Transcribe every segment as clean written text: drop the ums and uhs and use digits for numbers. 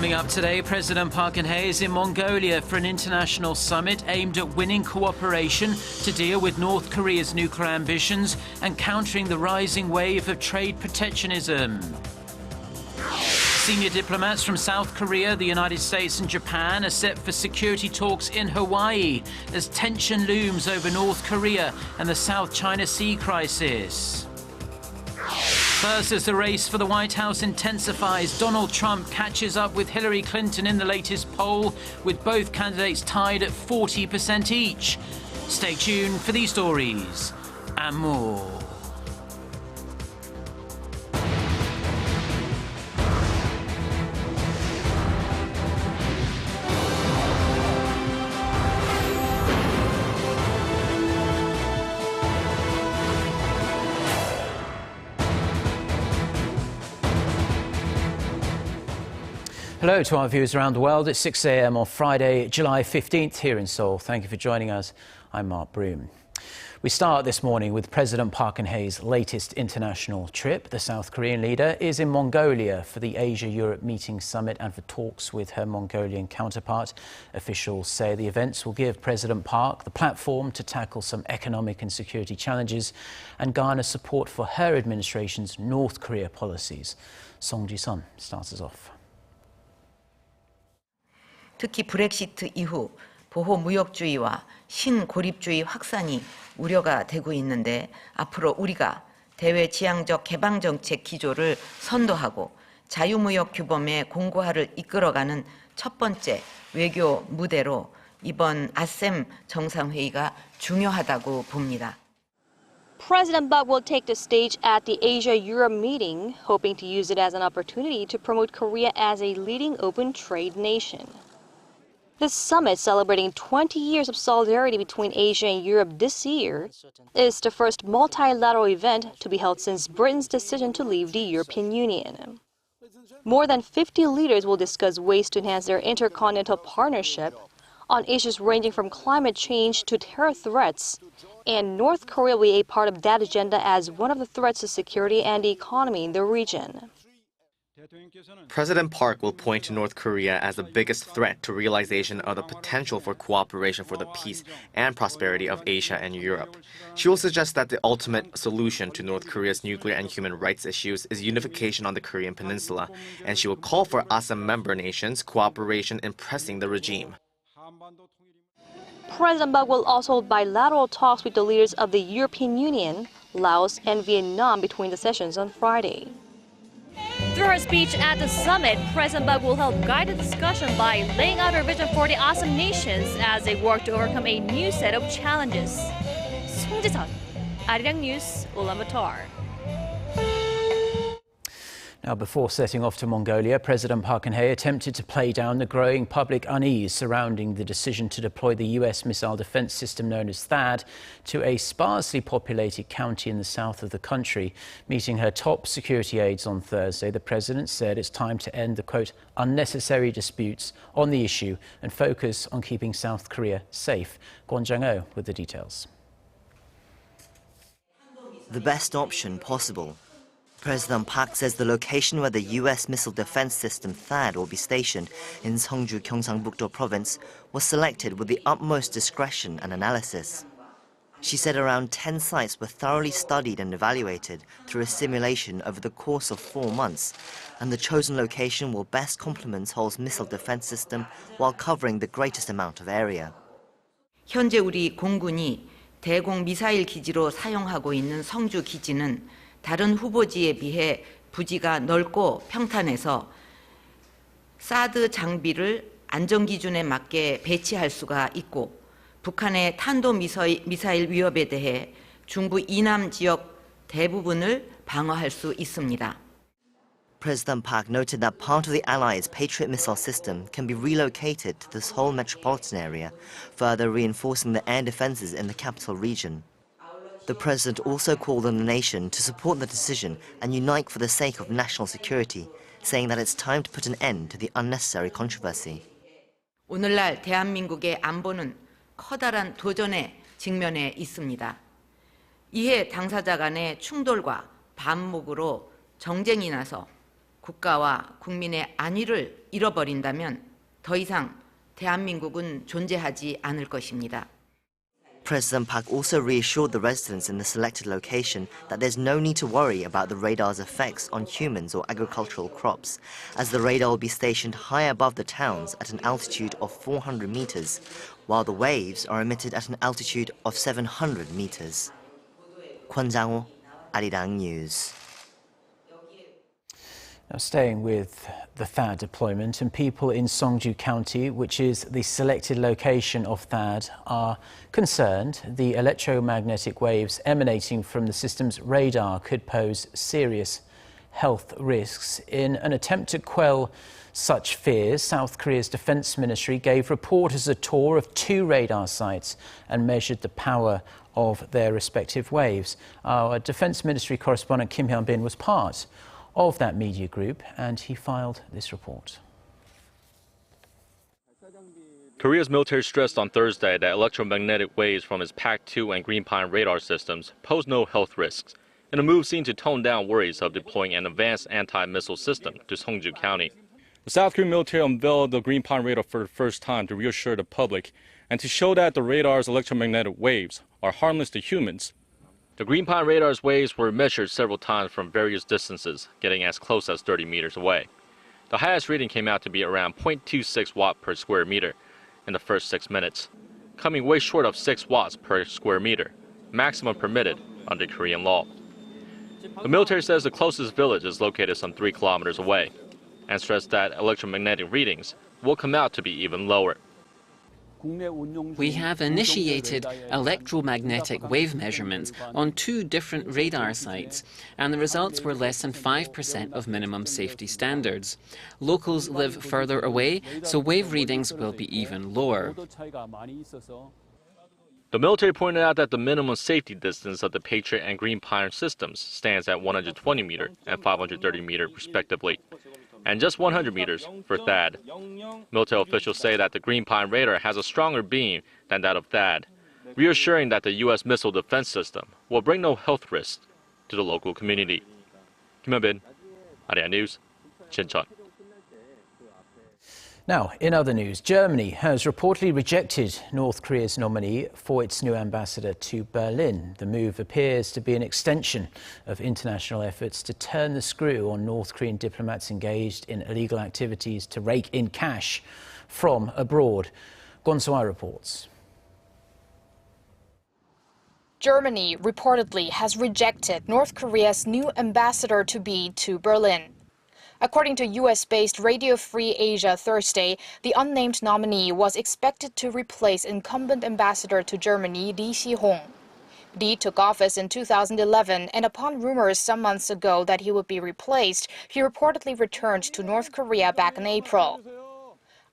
Coming up today, President Park Geun-hye is in Mongolia for an international summit aimed at winning cooperation to deal with North Korea's nuclear ambitions and countering the rising wave of trade protectionism. Senior diplomats from South Korea, the United States and Japan are set for security talks in Hawaii as tension looms over North Korea and the South China Sea crisis. First, as the race for the White House intensifies, Donald Trump catches up with Hillary Clinton in the latest poll, with both candidates tied at 40% each. Stay tuned for these stories and more. Hello to our viewers around the world. It's 6 a.m. on Friday, July 15th here in Seoul. Thank you for joining us. I'm Mark Broom. We start this morning with President Park Geun-hye's latest international trip. The South Korean leader is in Mongolia for the Asia-Europe Meeting Summit and for talks with her Mongolian counterpart. Officials say the events will give President Park the platform to tackle some economic and security challenges and garner support for her administration's North Korea policies. Seongju starts us off. 특히 브렉시트 이후 보호무역주의와 신고립주의 확산이 우려가 되고 있는데 앞으로 우리가 대외지향적 개방정책 기조를 선도하고 자유무역 규범의 공고화를 이끌어가는 첫 번째 외교 무대로 이번 아셈 정상회의가 중요하다고 봅니다. President Park will take the stage at the Asia-Europe meeting, hoping to use it as an opportunity to promote Korea as a leading open trade nation. The summit, celebrating 20 years of solidarity between Asia and Europe this year, is the first multilateral event to be held since Britain's decision to leave the European Union. More than 50 leaders will discuss ways to enhance their intercontinental partnership on issues ranging from climate change to terror threats, and North Korea will be a part of that agenda as one of the threats to security and the economy in the region. President Park will point to North Korea as the biggest threat to realization of the potential for cooperation for the peace and prosperity of Asia and Europe. She will suggest that the ultimate solution to North Korea's nuclear and human rights issues is unification on the Korean peninsula, and she will call for ASEM member nations' cooperation in pressing the regime. President Park will also hold bilateral talks with the leaders of the European Union, Laos, and Vietnam between the sessions on Friday. Through her speech at the summit, President Park will help guide the discussion by laying out her vision for the ASEM nations as they work to overcome a new set of challenges. 송지선, Arirang News, Ulaanbaatar. Now, before setting off to Mongolia, President Park Geun-hye attempted to play down the growing public unease surrounding the decision to deploy the U.S. missile defense system known as THAAD to a sparsely populated county in the south of the country. Meeting her top security aides on Thursday, the president said it's time to end the, quote, unnecessary disputes on the issue and focus on keeping South Korea safe. Kwon Jang-oh with the details. The best option possible. President Park says the location where the U.S. missile defense system THAAD will be stationed in Seongju, Gyeongsang-buk-do province was selected with the utmost discretion and analysis. She said around 10 sites were thoroughly studied and evaluated through a simulation over the course of 4 months, and the chosen location will best complement Seoul's missile defense system while covering the greatest amount of area. 현재 우리 공군이 대공 미사일 기지로 사용하고 있는 성주 기지는 다른 후보지에 비해 부지가 넓고 평탄해서 사드 장비를 안전기준에 맞게 배치할 수가 있고 북한의 탄도미사일 위협에 대해 중부 이남 지역 대부분을 방어할 수 있습니다. President Park noted that part of the Allies' Patriot missile system can be relocated to the Seoul metropolitan area, further reinforcing the air defenses in the capital region. The president also called on the nation to support the decision and unite for the sake of national security, saying that it's time to put an end to the unnecessary controversy. 오늘날 대한민국의 안보는 커다란 도전에 직면해 있습니다. 이해 당사자 간의 충돌과 반목으로 정쟁이 나서 국가와 국민의 안위를 잃어버린다면 더 이상 대한민국은 존재하지 않을 것입니다. President Park also reassured the residents in the selected location that there's no need to worry about the radar's effects on humans or agricultural crops, as the radar will be stationed high above the towns at an altitude of 400 meters, while the waves are emitted at an altitude of 700 meters. Kwon Jang-ho, Arirang News. Now, staying with the THAAD deployment, and people in Seongju County, which is the selected location of THAAD, are concerned the electromagnetic waves emanating from the system's radar could pose serious health risks. In an attempt to quell such fears, South Korea's Defense Ministry gave reporters a tour of 2 radar sites and measured the power of their respective waves. Our Defense Ministry correspondent Kim Hyun-bin was part of that media group, and he filed this report. Korea's military stressed on Thursday that electromagnetic waves from its PAC-2 and Green Pine radar systems pose no health risks, in a move seen to tone down worries of deploying an advanced anti-missile system to Seongju County. The South Korean military unveiled the Green Pine radar for the first time to reassure the public and to show that the radar's electromagnetic waves are harmless to humans. The Green Pine radar's waves were measured several times from various distances, getting as close as 30 meters away. The highest reading came out to be around 0.26 watt per square meter in the first 6 minutes, coming way short of 6 watts per square meter, maximum permitted under Korean law. The military says the closest village is located some 3 kilometers away, and stressed that electromagnetic readings will come out to be even lower. We have initiated electromagnetic wave measurements on 2 different radar sites, and the results were less than 5% of minimum safety standards. Locals live further away, so wave readings will be even lower. The military pointed out that the minimum safety distance of the Patriot and Green Pine systems stands at 120 meter and 530 meter respectively, and just 100 meters for THAAD. Military officials say that the Green Pine radar has a stronger beam than that of THAAD, reassuring that the U.S. missile defense system will bring no health risks to the local community. Kim Hyun-bin, Arirang News, Sinchon. Now, in other news, Germany has reportedly rejected North Korea's nominee for its new ambassador to Berlin. The move appears to be an extension of international efforts to turn the screw on North Korean diplomats engaged in illegal activities to rake in cash from abroad. Kwon So-ah reports. Germany reportedly has rejected North Korea's new ambassador-to-be to Berlin. According to U.S.-based Radio Free Asia Thursday, the unnamed nominee was expected to replace incumbent ambassador to Germany Lee Si-hong. Lee took office in 2011, and upon rumors some months ago that he would be replaced, he reportedly returned to North Korea back in April.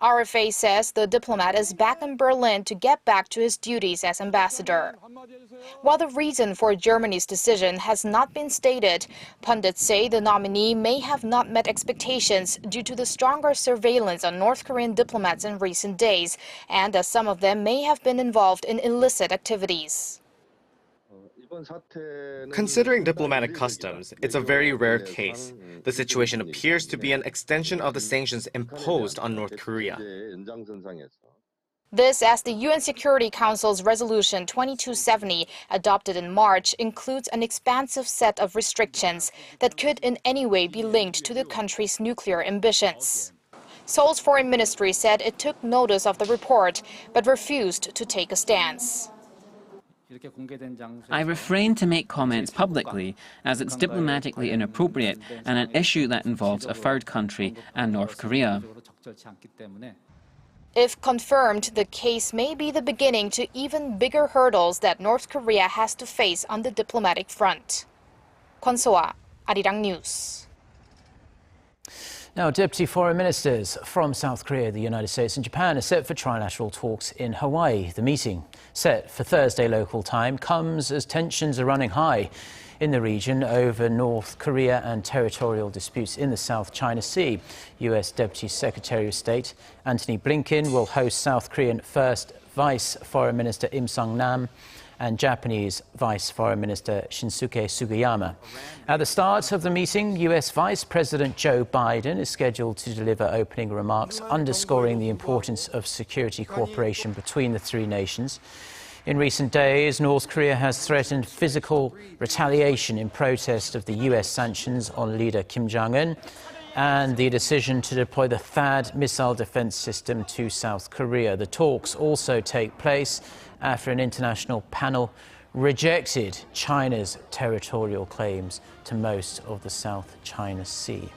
RFA says the diplomat is back in Berlin to get back to his duties as ambassador. While the reason for Germany's decision has not been stated, pundits say the nominee may have not met expectations due to the stronger surveillance on North Korean diplomats in recent days, and as some of them may have been involved in illicit activities. Considering diplomatic customs, it's a very rare case. The situation appears to be an extension of the sanctions imposed on North Korea. This, as the UN Security Council's Resolution 2270, adopted in March, includes an expansive set of restrictions that could in any way be linked to the country's nuclear ambitions. Seoul's foreign ministry said it took notice of the report, but refused to take a stance. I refrain to make comments publicly, as it's diplomatically inappropriate and an issue that involves a third country and North Korea. If confirmed, the case may be the beginning to even bigger hurdles that North Korea has to face on the diplomatic front. Kwon So-ah, Arirang News. Now, Deputy Foreign Ministers from South Korea, the United States and Japan are set for trilateral talks in Hawaii. The meeting, set for Thursday local time, comes as tensions are running high in the region over North Korea and territorial disputes in the South China Sea. U.S. Deputy Secretary of State Antony Blinken will host South Korean First Vice Foreign Minister Im Sung-nam and Japanese Vice Foreign Minister Shinsuke Sugiyama. At the start of the meeting, US Vice President Joe Biden is scheduled to deliver opening remarks underscoring the importance of security cooperation between the three nations. In recent days, North Korea has threatened physical retaliation in protest of the US sanctions on leader Kim Jong-un and the decision to deploy the THAAD missile defense system to South Korea. The talks also take place after an international panel rejected China's territorial claims to most of the South China Sea.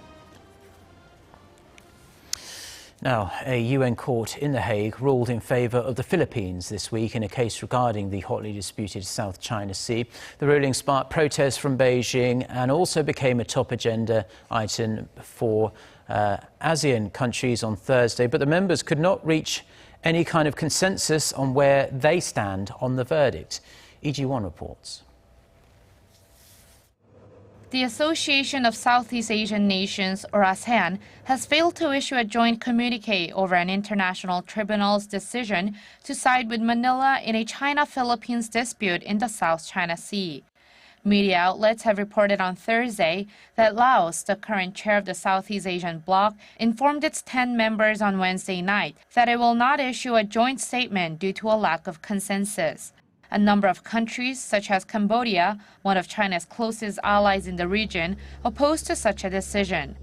Now, a UN court in The Hague ruled in favour of the Philippines this week in a case regarding the hotly disputed South China Sea. The ruling sparked protests from Beijing and also became a top agenda item for ASEAN countries on Thursday, but the members could not reach any kind of consensus on where they stand on the verdict. EG1 reports. The Association of Southeast Asian Nations, or ASEAN, has failed to issue a joint communique over an international tribunal's decision to side with Manila in a China-Philippines dispute in the South China Sea. Media outlets have reported on Thursday that Laos, the current chair of the Southeast Asian bloc, informed its 10 members on Wednesday night that it will not issue a joint statement due to a lack of consensus. A number of countries, such as Cambodia, one of China's closest allies in the region, opposed to such a decision.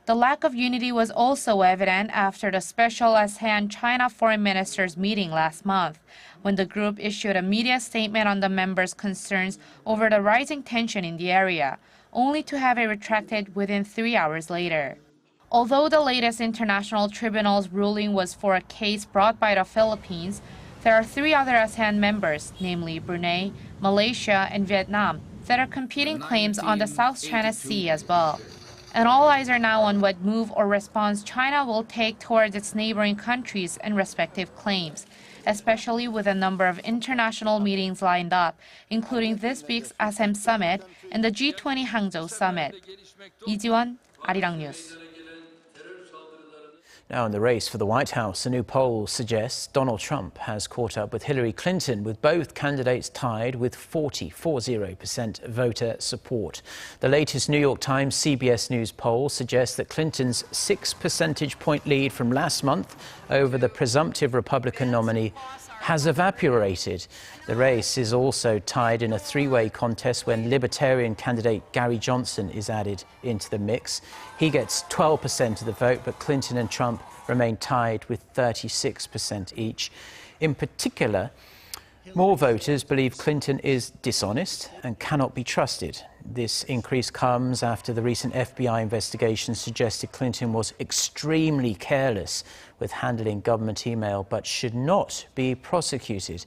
The lack of unity was also evident after the special ASEAN-China foreign ministers meeting last month, when the group issued a media statement on the members' concerns over the rising tension in the area, only to have it retracted within 3 hours later. Although the latest international tribunal's ruling was for a case brought by the Philippines, there are 3 other ASEAN members, namely Brunei, Malaysia, and Vietnam, that are competing claims on the South China Sea as well. And all eyes are now on what move or response China will take towards its neighboring countries and respective claims, especially with a number of international meetings lined up, including this week's ASEM Summit and the G20 Hangzhou Summit. 이지원, Arirang News. Now in the race for the White House, a new poll suggests Donald Trump has caught up with Hillary Clinton, with both candidates tied with 40% voter support. The latest New York Times CBS News poll suggests that Clinton's 6 percentage point lead from last month over the presumptive Republican nominee has evaporated. The race is also tied in a three-way contest when Libertarian candidate Gary Johnson is added into the mix. He gets 12% of the vote, but Clinton and Trump remain tied with 36% each. In particular, more voters believe Clinton is dishonest and cannot be trusted. This increase comes after the recent FBI investigation suggested Clinton was extremely careless with handling government email but should not be prosecuted.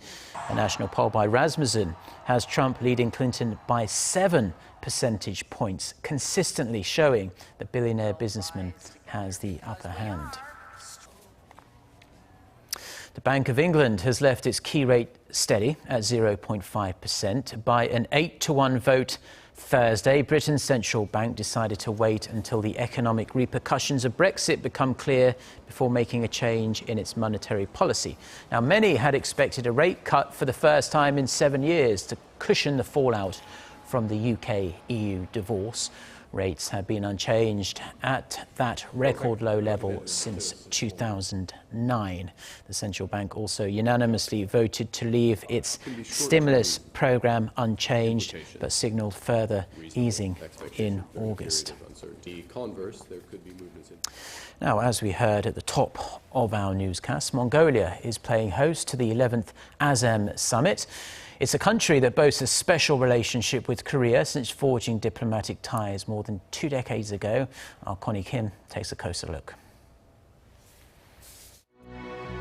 A national poll by Rasmussen has Trump leading Clinton by 7 percentage points, consistently showing the billionaire businessman has the upper hand. The Bank of England has left its key rate steady at 0.5%. By an 8-to-1 vote Thursday, Britain's central bank decided to wait until the economic repercussions of Brexit become clear before making a change in its monetary policy. Now, many had expected a rate cut for the first time in 7 years to cushion the fallout from the UK-EU divorce. Rates have been unchanged at that record low level since 2009. The central bank also unanimously voted to leave its stimulus program unchanged, but signaled further easing in August. Now, as we heard at the top of our newscast, Mongolia is playing host to the 11th ASEM Summit. It's a country that boasts a special relationship with Korea since forging diplomatic ties more than 2 decades ago. Our Connie Kim takes a closer look.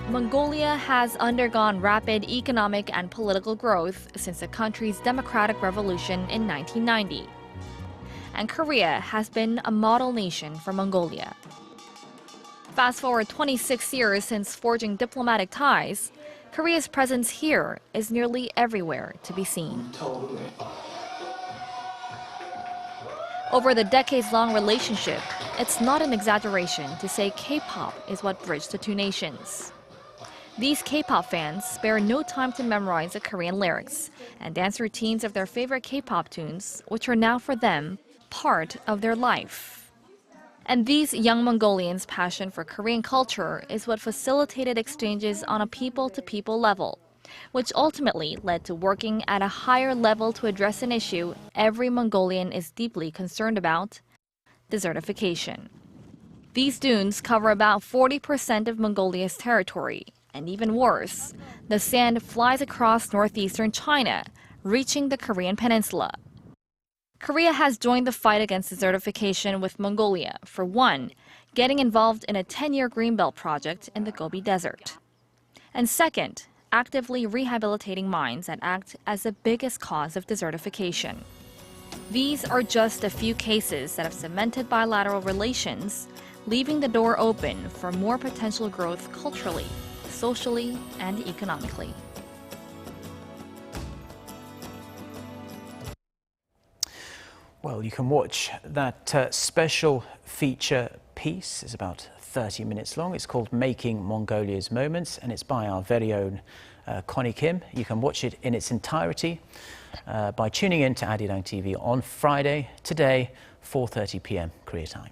Mongolia has undergone rapid economic and political growth since the country's democratic revolution in 1990. And Korea has been a model nation for Mongolia. Fast forward 26 years since forging diplomatic ties, Korea's presence here is nearly everywhere to be seen. Over the decades-long relationship, it's not an exaggeration to say K-pop is what bridged the two nations. These K-pop fans spare no time to memorize the Korean lyrics and dance routines of their favorite K-pop tunes, which are now for them part of their life. And these young Mongolians' passion for Korean culture is what facilitated exchanges on a people-to-people level, which ultimately led to working at a higher level to address an issue every Mongolian is deeply concerned about: desertification. These dunes cover about 40% of Mongolia's territory, and even worse, the sand flies across northeastern China, reaching the Korean peninsula. Korea has joined the fight against desertification with Mongolia, for one, getting involved in a 10-year Greenbelt project in the Gobi Desert, and second, actively rehabilitating mines that act as the biggest cause of desertification. These are just a few cases that have cemented bilateral relations, leaving the door open for more potential growth culturally, socially, and economically. Well, you can watch that special feature piece. It's about 30 minutes long. It's called Making Mongolia's Moments, and it's by our very own Connie Kim. You can watch it in its entirety by tuning in to Arirang TV on Friday, today, 4:30 p.m. Korea time.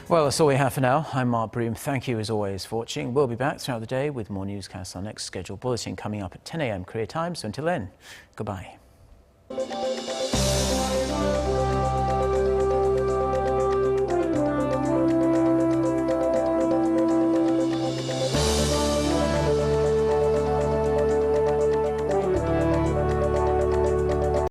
Well, that's all we have for now. I'm Mark Broom. Thank you as always for watching. We'll be back throughout the day with more newscasts. Our next scheduled bulletin coming up at 10 a.m. Korea time. So until then, goodbye.